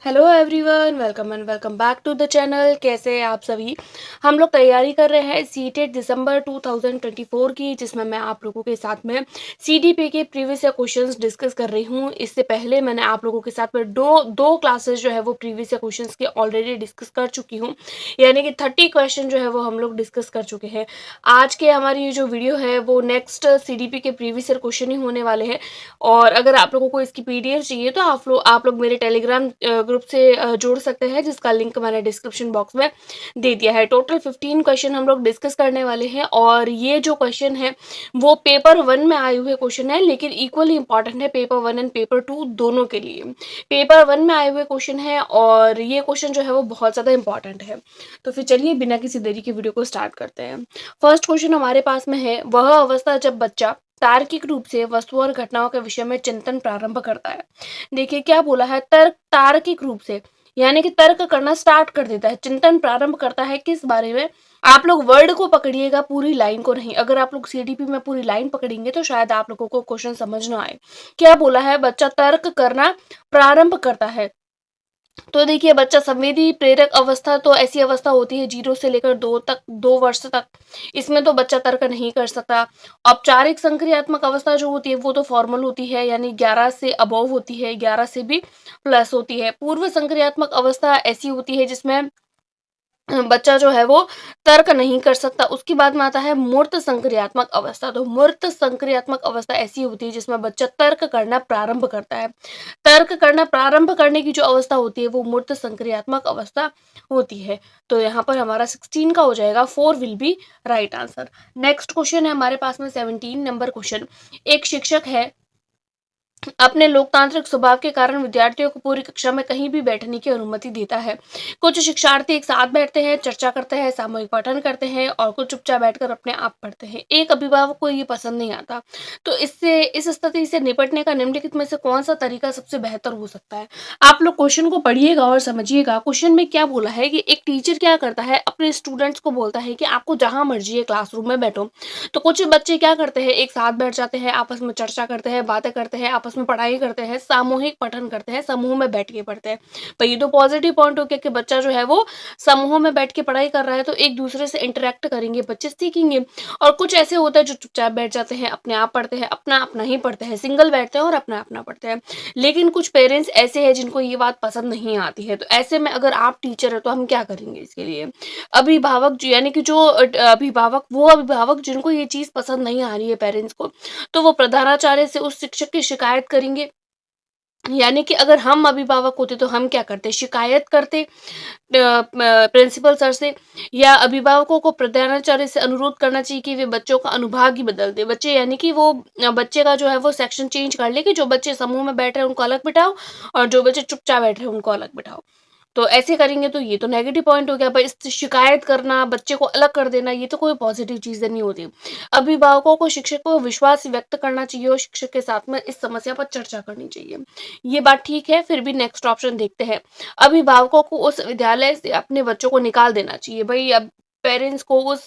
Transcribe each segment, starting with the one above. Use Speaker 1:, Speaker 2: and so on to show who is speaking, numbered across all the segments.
Speaker 1: Hello everyone, welcome and welcome back to the channel. कैसे हैं आप सभी। हम लोग तैयारी कर रहे हैं सीटेट दिसंबर 2024 की, जिसमें मैं आप लोगों के साथ में सीडीपी के प्रीवियस ईयर क्वेश्चंस डिस्कस कर रही हूं। इससे पहले मैंने आप लोगों के साथ में दो क्लासेस जो है वो प्रीवियस ईयर क्वेश्चंस के ऑलरेडी डिस्कस कर चुकी हूँ, यानी कि 30 क्वेश्चन जो है वो हम लोग डिस्कस कर चुके हैं। आज के हमारी ये जो वीडियो है वो नेक्स्ट सीडीपी के प्रीवियस ईयर क्वेश्चन ही होने वाले हैं। और अगर आप लोगों को इसकी पीडीएफ चाहिए तो आप लोग मेरे टेलीग्राम ग्रुप से जोड़ सकते हैं, जिसका लिंक मैंने डिस्क्रिप्शन बॉक्स में दे दिया है। टोटल 15 क्वेश्चन हम लोग डिस्कस करने वाले हैं, और ये जो क्वेश्चन है वो पेपर 1 में आए हुए क्वेश्चन है, लेकिन इक्वली इंपॉर्टेंट है पेपर 1 एंड पेपर 2 दोनों के लिए। पेपर 1 में आए हुए क्वेश्चन है और ये क्वेश्चन जो है वो बहुत ज़्यादा इंपॉर्टेंट है। तो फिर चलिए बिना किसी देरी के वीडियो को स्टार्ट करते हैं। फर्स्ट क्वेश्चन हमारे पास में है, वह अवस्था जब बच्चा तार्किक रूप से वस्तु और घटनाओं के विषय में चिंतन प्रारंभ करता है। देखिए क्या बोला है, तार्किक रूप से, यानी कि तर्क करना स्टार्ट कर देता है, चिंतन प्रारंभ करता है किस बारे में। आप लोग वर्ड को पकड़िएगा, पूरी लाइन को नहीं। अगर आप लोग सीडीपी में पूरी लाइन पकड़ेंगे तो शायद आप लोगों को क्वेश्चन समझ ना आए। क्या बोला है, बच्चा तर्क करना प्रारंभ करता है। तो देखिए बच्चा संवेदी प्रेरक अवस्था तो ऐसी अवस्था होती है 0 से लेकर 2 वर्ष तक। इसमें तो बच्चा तर्क नहीं कर सकता। औपचारिक संक्रियात्मक अवस्था जो होती है वो तो फॉर्मल होती है, यानी 11 से अबव होती है, 11 से भी प्लस होती है। पूर्व संक्रियात्मक अवस्था ऐसी होती है जिसमें बच्चा जो है वो तर्क नहीं कर सकता। उसके बाद में आता है मूर्त संक्रियात्मक अवस्था। तो मूर्त संक्रियात्मक अवस्था ऐसी होती है जिसमें बच्चा तर्क करना प्रारंभ करता है। तर्क करना प्रारंभ करने की जो अवस्था होती है वो मूर्त संक्रियात्मक अवस्था होती है। तो यहाँ पर हमारा 16 का हो जाएगा, 4 will be right answer. Next question है हमारे पास में 17 नंबर क्वेश्चन। एक शिक्षक है, अपने लोकतांत्रिक स्वभाव के कारण विद्यार्थियों को पूरी कक्षा में कहीं भी बैठने की अनुमति देता है। कुछ शिक्षार्थी एक साथ बैठते हैं, चर्चा करते हैं, सामूहिक पठन करते हैं, और कुछ चुपचाप बैठकर अपने आप पढ़ते हैं। एक अभिभावक को ये पसंद नहीं आता। तो इस स्थिति से निपटने का निम्नलिखित में से कौन सा तरीका सबसे बेहतर हो सकता है। आप लोग क्वेश्चन को पढ़िएगा और समझिएगा। क्वेश्चन में क्या बोला है कि एक टीचर क्या करता है, अपने स्टूडेंट्स को बोलता है कि आपको जहां मर्जी है क्लासरूम में बैठो। तो कुछ बच्चे क्या करते हैं, एक साथ बैठ जाते हैं, आपस में चर्चा करते हैं, बातें करते हैं, आपस में पढ़ाई करते हैं, सामूहिक पठन करते हैं, समूह में बैठ के पढ़ते हैं। पर ये तो पॉजिटिव पॉइंट हो गया कि बच्चा जो है वो समूह में बैठ के पढ़ाई कर रहा है, तो एक दूसरे से इंटरेक्ट करेंगे, बच्चे सीखेंगे। और कुछ ऐसे होते हैं जो चुपचाप बैठ जाते हैं, अपने आप पढ़ते हैं, अपना अपना ही पढ़ते हैं, सिंगल बैठते हैं और अपना अपना पढ़ते हैं। लेकिन कुछ पेरेंट्स ऐसे हैं जिनको ये बात पसंद नहीं आती है। तो ऐसे में अगर आप टीचर है तो हम क्या करेंगे इसके लिए। अभिभावक यानी कि जो अभिभावक जिनको ये चीज पसंद नहीं आ रही है पेरेंट्स को, तो वो प्रधानाचार्य से उस शिक्षक की शिकायत करेंगे। यानी कि अगर हम अभिभावक होते तो हम क्या करते, शिकायत करते प्रिंसिपल सर से, या अभिभावकों को प्रधानाचार्य से अनुरोध करना चाहिए कि वे बच्चों का अनुभाग ही बदल दे। बच्चे यानी कि वो बच्चे का जो है वो सेक्शन चेंज कर ले, कि जो बच्चे समूह में बैठ रहे हैं उनको अलग बिठाओ, और जो बच्चे चुपचाप बैठ रहे हैं उनको अलग बिठाओ। तो ऐसे करेंगे तो ये तो नेगेटिव पॉइंट हो गया। पर इससे शिकायत करना, बच्चे को अलग कर देना, ये तो कोई पॉजिटिव चीजें नहीं होती। अभिभावकों को शिक्षक को विश्वास व्यक्त करना चाहिए और शिक्षक के साथ में इस समस्या पर चर्चा करनी चाहिए। ये बात ठीक है। फिर भी नेक्स्ट ऑप्शन देखते हैं। अभिभावकों को उस विद्यालय से अपने बच्चों को निकाल देना चाहिए। भाई अब पेरेंट्स को उस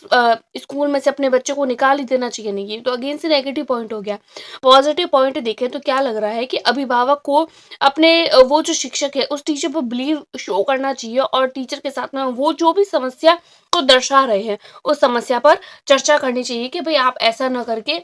Speaker 1: स्कूल में से अपने बच्चे को निकाल ही देना चाहिए। नहीं, ये तो अगेन से नेगेटिव पॉइंट हो गया। पॉजिटिव पॉइंट देखें तो क्या लग रहा है कि अभिभावक को अपने वो जो शिक्षक है उस टीचर पर बिलीव शो करना चाहिए, और टीचर के साथ में वो जो भी समस्या को दर्शा रहे हैं उस समस्या पर चर्चा करनी चाहिए कि भाई आप ऐसा ना करके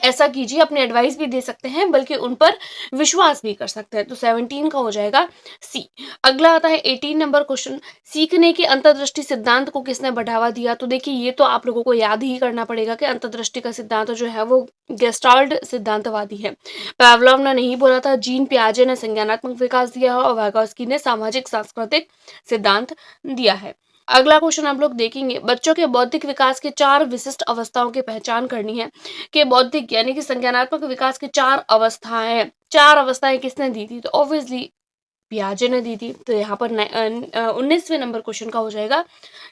Speaker 1: ऐसा कीजिए। अपने एडवाइस भी दे सकते हैं, बल्कि उन पर विश्वास भी कर सकते हैं। तो 17 का हो जाएगा सी। अगला आता है 18 नंबर क्वेश्चन। सीखने के अंतर्दृष्टि सिद्धांत को किसने बढ़ावा दिया। तो देखिए ये तो आप लोगों को याद ही करना पड़ेगा कि अंतर्दृष्टि का सिद्धांत जो है वो गेस्टाल्ट सिद्धांतवादी है। पावलोव ने नहीं बोला था, जीन पियाजे ने संज्ञानात्मक विकास दिया है, और वाइगोत्स्की ने सामाजिक सांस्कृतिक सिद्धांत दिया है। अगला क्वेश्चन हम लोग देखेंगे, बच्चों के बौद्धिक विकास के 4 विशिष्ट अवस्थाओं की पहचान करनी है। कि बौद्धिक यानी कि संज्ञानात्मक विकास की 4 अवस्थाएं हैं। 4 अवस्थाएं किसने दी थी, तो ऑब्वियसली पियाजे ने दी थी। तो यहाँ पर 19वें नंबर क्वेश्चन का हो जाएगा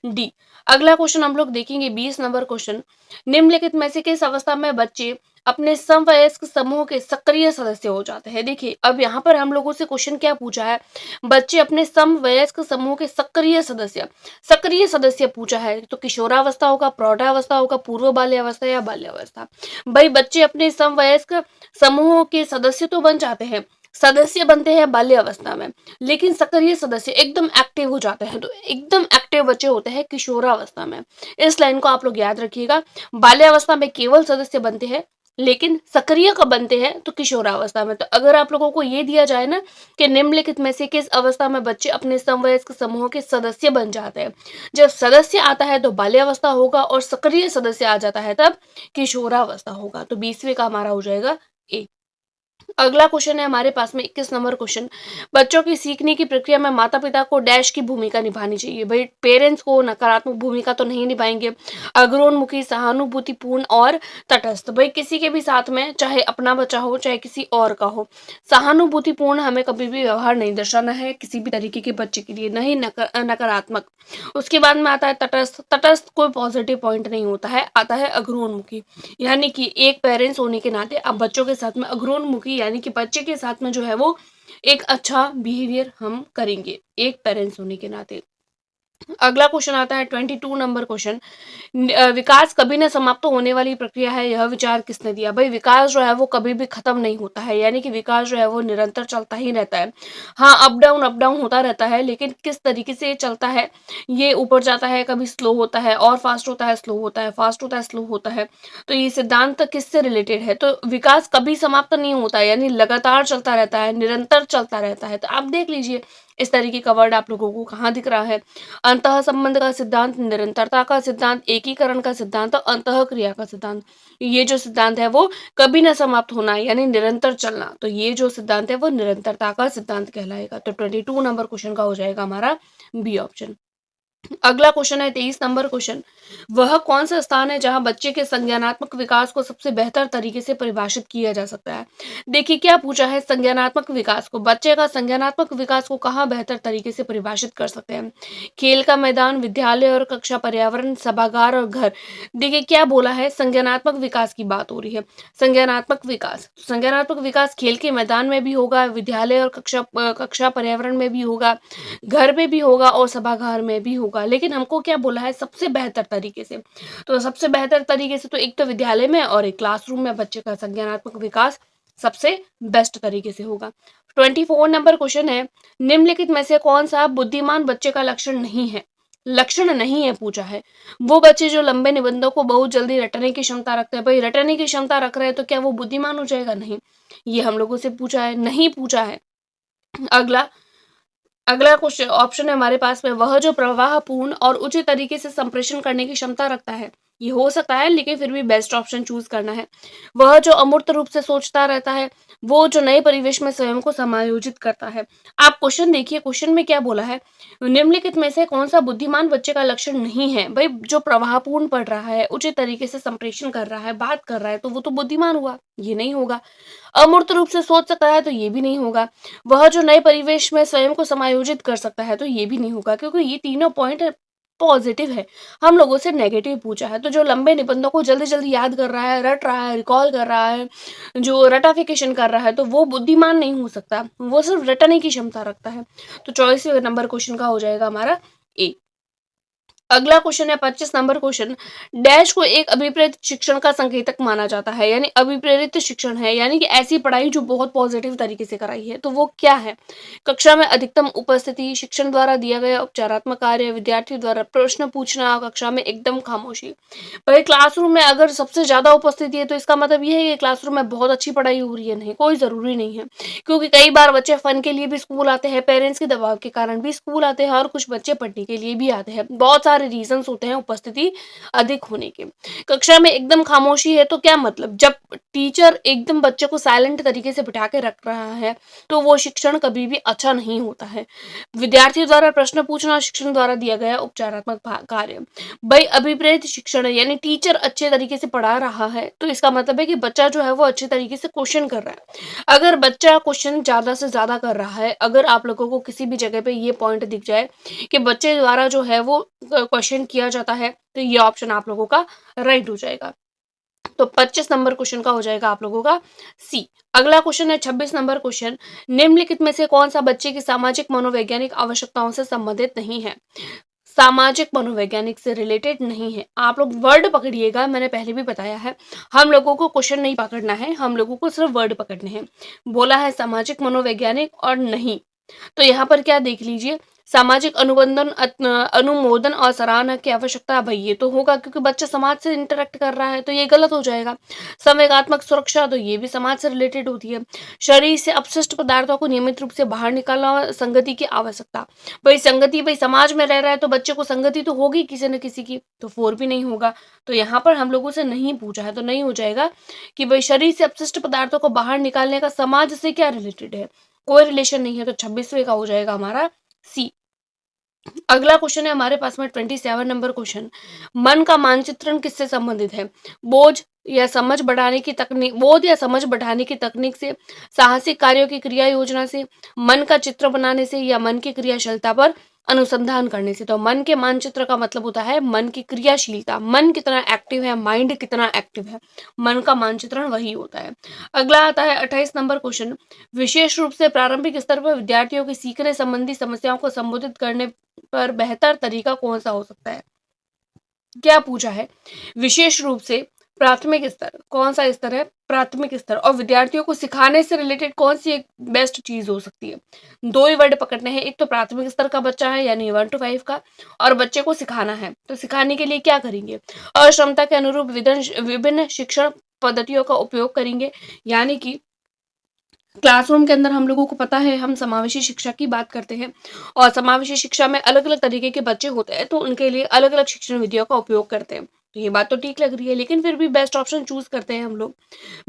Speaker 1: डी। अगला क्वेश्चन हम लोग देखेंगे 20 नंबर क्वेश्चन। निम्नलिखित में से किस अवस्था में बच्चे अपने समवयस्क समूह के सक्रिय सदस्य हो जाते हैं। देखिए अब यहाँ पर हम लोगों से क्वेश्चन क्या पूछा है, बच्चे अपने समवयस्क समूह के सक्रिय सदस्य पूछा है। तो किशोरावस्था होगा, प्रौढ़ावस्था होगा, पूर्व बाल्यावस्था या बाल्यावस्था। भाई बच्चे अपने समवयस्क समूह के सदस्य तो बन जाते हैं, सदस्य बनते हैं बाल्यावस्था में, लेकिन सक्रिय सदस्य एकदम एक्टिव हो जाते हैं, तो एकदम एक्टिव बच्चे होते हैं किशोरावस्था में। इस लाइन को आप लोग याद रखिएगा। बाल्यावस्था में केवल सदस्य बनते हैं, लेकिन सक्रिय कब बनते हैं, तो किशोरावस्था में। तो अगर आप लोगों को ये दिया जाए ना कि निम्नलिखित में से किस अवस्था में बच्चे अपने समवयस्क समूह के सदस्य बन जाते हैं, जब सदस्य आता है तो बाल्यावस्था होगा और सक्रिय सदस्य आ जाता है तब किशोरावस्था होगा। तो 20वें का हमारा हो जाएगा ए। अगला क्वेश्चन है हमारे पास में 21 नंबर क्वेश्चन। बच्चों की सीखने की प्रक्रिया में माता पिता को डैश की भूमिका निभानी चाहिए। भाई पेरेंट्स को नकारात्मक भूमिका तो नहीं निभाएंगे, अग्रोन्मुखी, सहानुभूतिपूर्ण और तटस्थ। भाई किसी के भी साथ में, चाहे अपना बच्चा हो चाहे किसी और का हो, सहानुभूतिपूर्ण हमें कभी भी व्यवहार नहीं दर्शाना है किसी भी तरीके के बच्चे के लिए, नहीं नकारात्मक। उसके बाद में आता है तटस्थ। तटस्थ कोई पॉजिटिव पॉइंट नहीं होता है, आता है अग्रोन्मुखी। यानी कि एक पेरेंट्स होने के नाते आप बच्चों के साथ में अग्रोन्मुखी, यानी कि बच्चे के साथ में जो है वो एक अच्छा बिहेवियर हम करेंगे एक पेरेंट्स होने के नाते। अगला क्वेश्चन आता है 22 नंबर क्वेश्चन। विकास कभी न समाप्त होने वाली प्रक्रिया है, यह विचार किसने दिया। भाई विकास जो है वो कभी भी खत्म नहीं होता है, यानी कि विकास जो है वो निरंतर चलता ही रहता है। हाँ, अप डाउन होता रहता है, लेकिन किस तरीके से चलता है, ये ऊपर जाता है, कभी स्लो होता है और फास्ट होता है, स्लो होता है, फास्ट होता है, स्लो होता है। तो ये सिद्धांत किससे रिलेटेड है, तो विकास कभी समाप्त नहीं होता है, यानी लगातार चलता रहता है, निरंतर चलता रहता है। तो आप देख लीजिए इस तरीके का वर्ड आप लोगों को कहाँ दिख रहा है। अंतः संबंध का सिद्धांत, निरंतरता का सिद्धांत, एकीकरण का सिद्धांत और अंतः क्रिया का सिद्धांत। ये जो सिद्धांत है वो कभी ना समाप्त होना, यानी निरंतर चलना। तो ये जो सिद्धांत है वो निरंतरता का सिद्धांत कहलाएगा। तो 22 नंबर क्वेश्चन का हो जाएगा हमारा बी ऑप्शन। अगला क्वेश्चन है 23 नंबर क्वेश्चन। वह कौन सा स्थान है जहां बच्चे के संज्ञानात्मक विकास को सबसे बेहतर तरीके से परिभाषित किया जा सकता है। देखिए क्या पूछा है, संज्ञानात्मक विकास को, बच्चे का संज्ञानात्मक विकास को कहाँ बेहतर तरीके से परिभाषित कर सकते हैं। खेल का मैदान, विद्यालय और कक्षा, पर्यावरण, सभागार और घर। देखिए क्या बोला है, संज्ञानात्मक विकास की बात हो रही है। संज्ञानात्मक विकास खेल के मैदान में भी होगा, विद्यालय और कक्षा पर्यावरण में भी होगा, घर में भी होगा और सभागार में भी होगा। लेकिन हमको क्या बोला है, सबसे बेहतर तरीके से। तो सबसे बेहतर तरीके से तो एक तो विद्यालय में और एक क्लासरूम में बच्चे का संज्ञानात्मक विकास सबसे बेस्ट तरीके से होगा। 24 नंबर क्वेश्चन है, निम्नलिखित में से कौन सा बुद्धिमान बच्चे का लक्षण नहीं है पूछा है। वो बच्चे जो लंबे निबंधों को बहुत जल्दी रटने की क्षमता रखते हैं। भाई रटने की क्षमता रख रहे हैं तो क्या वो बुद्धिमान हो जाएगा, नहीं। ये हम लोगों से पूछा है, नहीं पूछा है। अगला अगला क्वेश्चन ऑप्शन है हमारे पास में, वह जो प्रवाहपूर्ण और उचित तरीके से संप्रेषण करने की क्षमता रखता है। ये हो सकता है, लेकिन फिर भी बेस्ट ऑप्शन चूज करना है। वह जो अमूर्त रूप से सोचता रहता है, वो जो नए परिवेश में स्वयं को समायोजित करता है। आप क्वेश्चन देखिए, क्वेश्चन में क्या बोला है, निम्नलिखित में से कौन सा बुद्धिमान बच्चे का लक्षण नहीं है। भाई जो प्रवाहपूर्ण पढ़ रहा है, उचित तरीके से संप्रेषण कर रहा है, बात कर रहा है, तो वो तो बुद्धिमान हुआ, ये नहीं होगा। अमूर्त रूप से सोच सकता है, तो ये भी नहीं होगा। वह जो नए परिवेश में स्वयं को समायोजित कर सकता है, तो ये भी नहीं होगा, क्योंकि ये तीनों पॉइंट पॉजिटिव है। हम लोगों से नेगेटिव पूछा है। तो जो लंबे निबंधों को जल्दी जल्दी याद कर रहा है, रट रहा है, रिकॉल कर रहा है, जो रटाफिकेशन कर रहा है, तो वो बुद्धिमान नहीं हो सकता, वो सिर्फ रटने की क्षमता रखता है। तो 24 नंबर क्वेश्चन का हो जाएगा हमारा ए। अगला क्वेश्चन है 25 नंबर क्वेश्चन। डैश को एक अभिप्रेरित शिक्षण का संकेतक माना जाता है, यानी अभिप्रेरित शिक्षण है, यानी कि ऐसी पढ़ाई जो बहुत पॉजिटिव तरीके से कराई है। तो वो क्या है, कक्षा में अधिकतम उपस्थिति, शिक्षण द्वारा दिया गया उपचारात्मक कार्य, विद्यार्थी द्वारा प्रश्न पूछना, कक्षा में एकदम खामोशी। भाई क्लासरूम में अगर सबसे ज्यादा उपस्थिति है तो इसका मतलब ये है कि क्लासरूम में बहुत अच्छी पढ़ाई हो रही है, नहीं, कोई जरूरी नहीं है। क्योंकि कई बार बच्चे फन के लिए भी स्कूल आते हैं, पेरेंट्स के दबाव के कारण भी स्कूल आते हैं, और कुछ बच्चे पढ़ने के लिए भी आते हैं। बहुत सारे रीजंस होते हैं उपस्थिति अधिक होने के। कक्षा में एकदम खामोशी है तो क्या मतलब, जब टीचर एकदम बच्चे को साइलेंट तरीके से बिठा के रख रहा है तो वो शिक्षण कभी भी अच्छा नहीं होता है। विद्यार्थियों द्वारा प्रश्न पूछना, शिक्षण द्वारा दिया गया उपचारात्मक कार्य। भाई अभिप्रेत शिक्षण है, यानी टीचर अच्छे तरीके से पढ़ा रहा है, तो इसका मतलब है कि बच्चा जो है वो अच्छे तरीके से क्वेश्चन कर रहा है। अगर बच्चा क्वेश्चन ज्यादा से ज्यादा कर रहा है, अगर आप लोगों को किसी भी जगह पे ये पॉइंट दिख जाए कि बच्चे द्वारा जो है वो क्वेश्चन किया जाता है, तो ये ऑप्शन आप लोगों का राइट हो जाएगा। तो 25 नंबर क्वेश्चन का हो जाएगा आप लोगों का सी। अगला क्वेश्चन है 26 नंबर क्वेश्चन। निम्नलिखित में से कौन सा बच्चे की सामाजिक मनोवैज्ञानिक आवश्यकताओं से संबंधित नहीं है। सामाजिक मनोवैज्ञानिक से रिलेटेड नहीं है। आप लोग वर्ड पकड़िएगा, मैंने पहले भी बताया है, हम लोगों को क्वेश्चन नहीं पकड़ना है, हम लोगों को सिर्फ वर्ड पकड़ने हैं। बोला है सामाजिक मनोवैज्ञानिक और नहीं, तो यहाँ पर क्या देख लीजिए, सामाजिक अनुमोदन और सराहना की आवश्यकता, भाई ये तो होगा क्योंकि बच्चा समाज से इंटरेक्ट कर रहा है, तो ये गलत हो जाएगा। संवेगात्मक सुरक्षा, तो ये भी समाज से रिलेटेड होती है। शरीर से अपशिष्ट पदार्थों को नियमित रूप से बाहर निकालना और संगति की आवश्यकता, भाई संगति, भाई समाज में रह रहा है तो बच्चे को संगति तो होगी किसी न किसी की, तो 4 भी नहीं होगा। तो यहाँ पर हम लोगों से नहीं पूछा है, तो नहीं हो जाएगा कि भाई शरीर से अपशिष्ट पदार्थों को बाहर निकालने का समाज से क्या रिलेटेड है, कोई रिलेशन नहीं है, तो 26वें का हो जाएगा हमारा सी। अगला क्वेश्चन है हमारे पास में 27 नंबर क्वेश्चन, मन का मानचित्रण किससे संबंधित है? बोझ या समझ बढ़ाने की तकनीक, बोध या समझ बढ़ाने की तकनीक से, साहसिक कार्यों की क्रिया योजना से, मन का चित्र बनाने से, या मन की क्रियाशीलता पर अनुसंधान करने से। तो मन के मानचित्र का मतलब होता है मन की क्रियाशीलता, मन कितना एक्टिव है, माइंड कितना एक्टिव है, मन का मानचित्रण वही होता है। अगला आता है 28 नंबर क्वेश्चन, विशेष रूप से प्रारंभिक स्तर पर विद्यार्थियों के सीखने संबंधी समस्याओं को संबोधित करने पर बेहतर तरीका कौन सा हो सकता है? क्या पूछा है? विशेष रूप से प्राथमिक स्तर, कौन सा स्तर है? प्राथमिक स्तर। और विद्यार्थियों को सिखाने से रिलेटेड कौन सी एक बेस्ट चीज हो सकती है? दो ही वर्ड पकड़ने हैं, एक तो प्राथमिक स्तर का बच्चा है यानी 1 to 5 का, और बच्चे को सिखाना है, तो सिखाने के लिए क्या करेंगे? अक्षमता के अनुरूप विभिन्न शिक्षण पद्धतियों का उपयोग करेंगे, यानी कि क्लासरूम के अंदर हम लोगों को पता है हम समावेशी शिक्षा की बात करते हैं, और समावेशी शिक्षा में अलग अलग तरीके के बच्चे होते हैं, तो उनके लिए अलग अलग शिक्षण विधियों का उपयोग करते हैं। तो ये बात तो ठीक लग रही है, लेकिन फिर भी बेस्ट ऑप्शन चूज करते हैं हम लोग।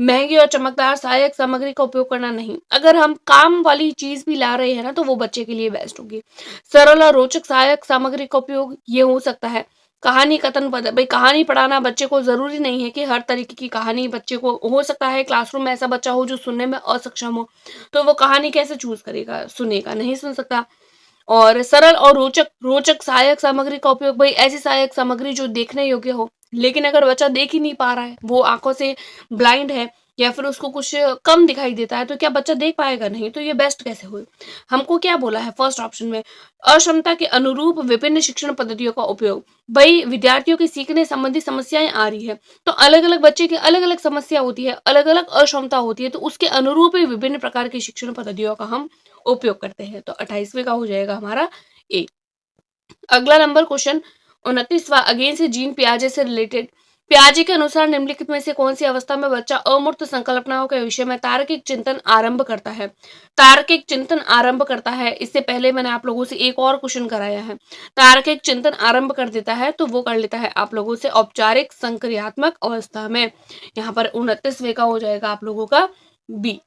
Speaker 1: महंगी और चमकदार सहायक सामग्री का उपयोग करना नहीं, अगर हम काम वाली चीज भी ला रहे हैं ना, तो वो बच्चे के लिए बेस्ट होगी। सरल और रोचक सहायक सामग्री का उपयोग ये हो सकता है। कहानी कथन पद, भाई कहानी पढ़ाना बच्चे को, जरूरी नहीं है कि हर तरीके की कहानी बच्चे को, हो सकता है क्लासरूम में ऐसा बच्चा हो जो सुनने में असक्षम हो, तो वो कहानी कैसे चूज करेगा, सुनेगा, नहीं सुन सकता। और सरल और रोचक रोचक सहायक सामग्री का उपयोग, भाई ऐसी सहायक सामग्री जो देखने योग्य हो, लेकिन अगर बच्चा देख ही नहीं पा रहा है, वो आंखों से ब्लाइंड है, या फिर उसको कुछ कम दिखाई देता है, तो क्या बच्चा देख पाएगा? नहीं, तो ये बेस्ट कैसे हुई? हमको क्या बोला है फर्स्ट ऑप्शन में, अक्षमता के अनुरूप विभिन्न शिक्षण पद्धतियों का उपयोग, भाई विद्यार्थियों की सीखने संबंधी समस्याएं आ रही है, तो अलग अलग बच्चे की अलग अलग समस्या होती है, अलग अलग अक्षमता होती है, तो उसके अनुरूप ही विभिन्न प्रकार की शिक्षण पद्धतियों का हम उपयोग करते हैं। तो 28वें का हो जाएगा हमारा ए। अगला नंबर क्वेश्चन 29वां, अगेन से जीन पियाजे से रिलेटेड, पियाजे के अनुसार निम्नलिखित में से कौन सी अवस्था में बच्चा अमूर्त संकल्पनाओं के विषय में तार्किक चिंतन आरंभ करता है? तार्किक चिंतन आरंभ करता है, इससे पहले मैंने आप लोगों से एक और क्वेश्चन कराया है, तार्किक चिंतन आरंभ कर देता है, तो वो कर लेता है आप लोगों से औपचारिक संक्रियात्मक अवस्था में। यहाँ पर 29वें का हो जाएगा आप लोगों का बी।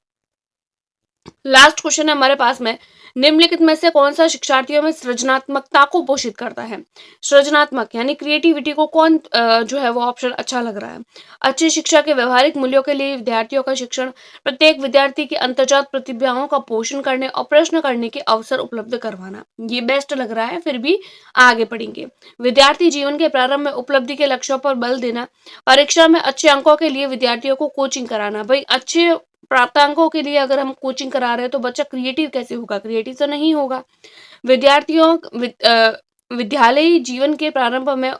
Speaker 1: लास्ट क्वेश्चन है हमारे पास में, निम्नलिखित में से कौन सा शिक्षार्थियों में सृजनात्मकता को पोषित करता है? सृजनात्मक यानी क्रिएटिविटी को कौन जो है वो ऑप्शन अच्छा लग रहा है? अच्छी शिक्षा के व्यवहारिक मूल्यों के लिए विद्यार्थियों का शिक्षण, प्रत्येक विद्यार्थी की अंतर्जात प्रतिभाओं का पोषण करने और प्रश्न करने के अवसर उपलब्ध करवाना, ये बेस्ट लग रहा है, फिर भी आगे पढ़ेंगे। विद्यार्थी जीवन के प्रारंभ में उपलब्धि के लक्ष्यों पर बल देना, परीक्षा में अच्छे अंकों के लिए विद्यार्थियों को कोचिंग कराना, भाई अच्छे प्राप्तांकों के लिए अगर हम कोचिंग करा रहे हैं तो बच्चा क्रिएटिव कैसे होगा? क्रिएटिव तो नहीं होगा। विद्यार्थियों विद्यालयी जीवन के प्रारंभ में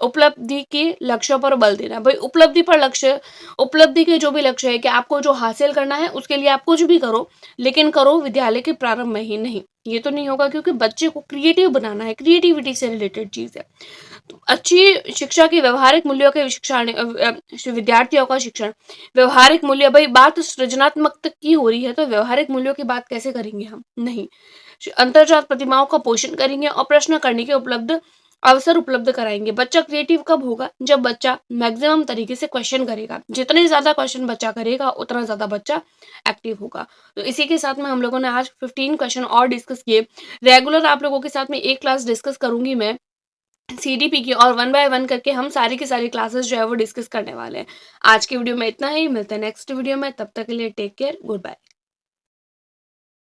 Speaker 1: उपलब्धि के लक्ष्यों पर बल देना, भाई उपलब्धि पर लक्ष्य, उपलब्धि के जो भी लक्ष्य है कि आपको जो हासिल करना है उसके लिए आप कुछ भी करो, लेकिन करो विद्यालय के प्रारंभ में ही नहीं, ये तो नहीं होगा, क्योंकि बच्चे को क्रिएटिव बनाना है, क्रिएटिविटी से रिलेटेड चीज है। अच्छी शिक्षा की व्यवहारिक मूल्यों के शिक्षण, विद्यार्थियों का शिक्षण, व्यवहारिक मूल्य, भाई बात सृजनात्मक की हो रही है तो व्यवहारिक मूल्यों की बात कैसे करेंगे हम? नहीं। अंतर्जात प्रतिमाओं का पोषण करेंगे और प्रश्न करने के उपलब्ध अवसर उपलब्ध कराएंगे। बच्चा क्रिएटिव कब होगा? जब बच्चा मैक्सिमम तरीके से क्वेश्चन करेगा, जितने ज्यादा क्वेश्चन बच्चा करेगा उतना ज्यादा बच्चा एक्टिव होगा। तो इसी के साथ में हम लोगों ने आज 15 क्वेश्चन और डिस्कस किए। रेगुलर आप लोगों के साथ में एक क्लास डिस्कस करूंगी मैं सीडीपी की, और 1 बाय 1 करके हम सारी की सारी क्लासेस जो है वो डिस्कस करने वाले हैं। आज की वीडियो में इतना ही, मिलते हैं नेक्स्ट वीडियो में, तब तक के लिए टेक केयर, गुड बाय।